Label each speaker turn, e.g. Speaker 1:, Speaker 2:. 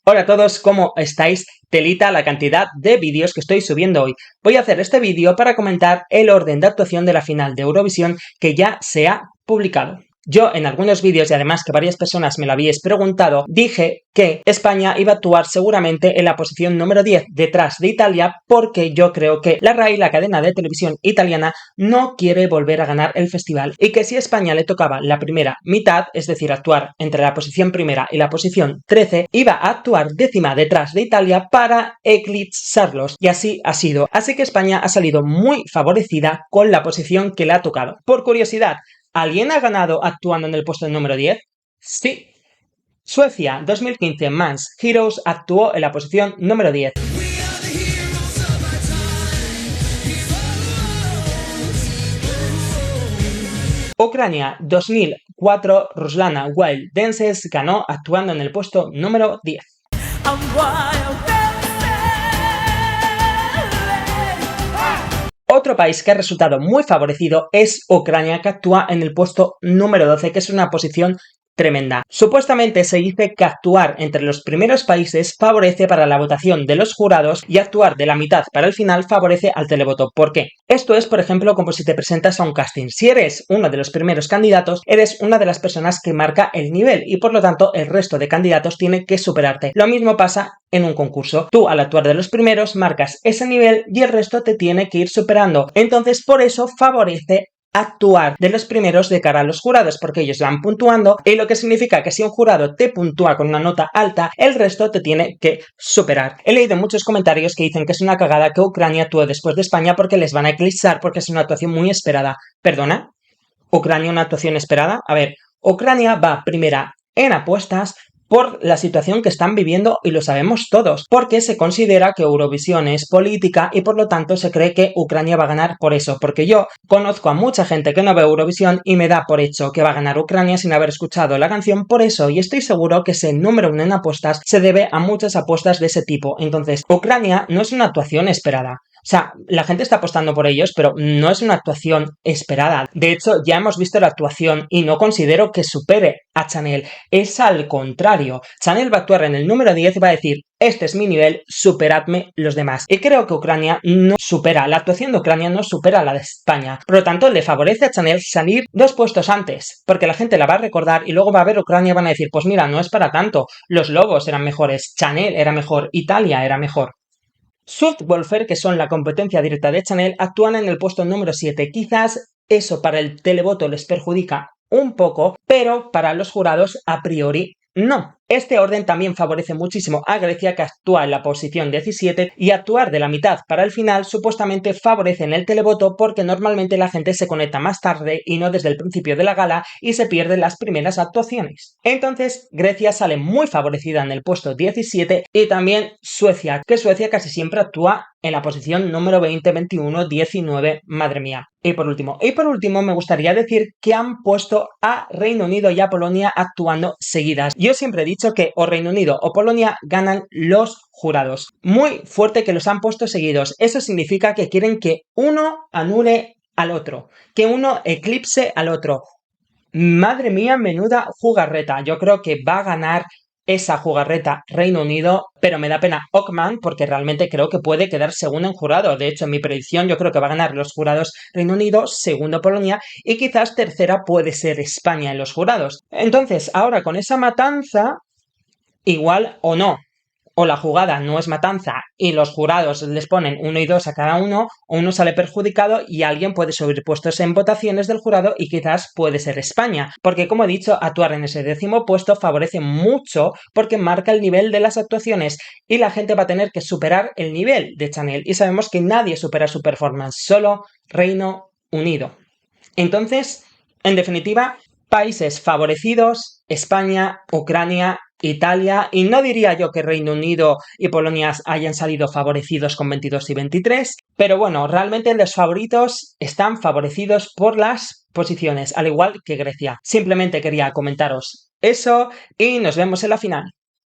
Speaker 1: Hola a todos, ¿cómo estáis? Telita la cantidad de vídeos que estoy subiendo hoy. Voy a hacer este vídeo para comentar el orden de actuación de la final de Eurovisión que ya se ha publicado. Yo en algunos vídeos, y además que varias personas me lo habíais preguntado, dije que España iba a actuar seguramente en la posición número 10 detrás de Italia porque yo creo que la RAI, la cadena de televisión italiana, no quiere volver a ganar el festival y que si a España le tocaba la primera mitad, es decir, actuar entre la posición primera y la posición 13, iba a actuar décima detrás de Italia para eclipsarlos, y así ha sido. Así que España ha salido muy favorecida con la posición que le ha tocado. Por curiosidad, ¿alguien ha ganado actuando en el puesto número 10? Sí. Suecia 2015 Mans Heroes actuó en la posición número 10. Ucrania 2004 Ruslana Wild Dances ganó actuando en el puesto número 10. Otro país que ha resultado muy favorecido es Ucrania, que actúa en el puesto número 12, que es una posición tremenda. Supuestamente se dice que actuar entre los primeros países favorece para la votación de los jurados y actuar de la mitad para el final favorece al televoto. ¿Por qué? Esto es, por ejemplo, como si te presentas a un casting. Si eres uno de los primeros candidatos, eres una de las personas que marca el nivel y por lo tanto el resto de candidatos tiene que superarte. Lo mismo pasa en un concurso. Tú, al actuar de los primeros, marcas ese nivel y el resto te tiene que ir superando. Entonces, por eso favorece actuar de los primeros de cara a los jurados, porque ellos van puntuando, y lo que significa que si un jurado te puntúa con una nota alta, el resto te tiene que superar. He leído muchos comentarios que dicen que es una cagada que Ucrania actúe después de España porque les van a eclipsar, porque es una actuación muy esperada. ¿Perdona? ¿Ucrania una actuación esperada? A ver, Ucrania va primera en apuestas por la situación que están viviendo y lo sabemos todos, porque se considera que Eurovisión es política y por lo tanto se cree que Ucrania va a ganar por eso, porque yo conozco a mucha gente que no ve Eurovisión y me da por hecho que va a ganar Ucrania sin haber escuchado la canción por eso, y estoy seguro que ese número 1 en apuestas se debe a muchas apuestas de ese tipo. Entonces, Ucrania no es una actuación esperada. O sea, la gente está apostando por ellos, pero no es una actuación esperada. De hecho, ya hemos visto la actuación y no considero que supere a Chanel. Es al contrario. Chanel va a actuar en el número 10 y va a decir: este es mi nivel, superadme los demás. Y creo que Ucrania no supera, la actuación de Ucrania no supera la de España. Por lo tanto, le favorece a Chanel salir 2 puestos antes, porque la gente la va a recordar y luego va a ver Ucrania y van a decir: pues mira, no es para tanto. Los Lobos eran mejores, Chanel era mejor, Italia era mejor. Subwoofer, que son la competencia directa de Chanel, actúan en el puesto número 7. Quizás eso para el televoto les perjudica un poco, pero para los jurados a priori no. Este orden también favorece muchísimo a Grecia, que actúa en la posición 17, y actuar de la mitad para el final supuestamente favorece en el televoto porque normalmente la gente se conecta más tarde y no desde el principio de la gala y se pierden las primeras actuaciones. Entonces Grecia sale muy favorecida en el puesto 17 y también Suecia, que Suecia casi siempre actúa en la posición número 20, 21, 19, madre mía. Y por último me gustaría decir que han puesto a Reino Unido y a Polonia actuando seguidas. Yo siempre he dicho que o Reino Unido o Polonia ganan los jurados. Muy fuerte que los han puesto seguidos. Eso significa que quieren que uno anule al otro, que uno eclipse al otro. Madre mía, menuda jugarreta. Yo creo que va a ganar esa jugarreta Reino Unido, pero me da pena Ockman porque realmente creo que puede quedar segundo en jurado. De hecho, en mi predicción yo creo que va a ganar los jurados Reino Unido, segundo Polonia y quizás tercera puede ser España en los jurados. Entonces, ahora con esa matanza, igual o no, o la jugada no es matanza y los jurados les ponen 1 y 2 a cada uno, o uno sale perjudicado y alguien puede subir puestos en votaciones del jurado y quizás puede ser España. Porque como he dicho, actuar en ese 10º puesto favorece mucho porque marca el nivel de las actuaciones y la gente va a tener que superar el nivel de Chanel y sabemos que nadie supera su performance, solo Reino Unido. Entonces, en definitiva, países favorecidos: España, Ucrania, Italia, y no diría yo que Reino Unido y Polonia hayan salido favorecidos con 22 y 23, pero bueno, realmente los favoritos están favorecidos por las posiciones, al igual que Grecia. Simplemente quería comentaros eso y nos vemos en la final.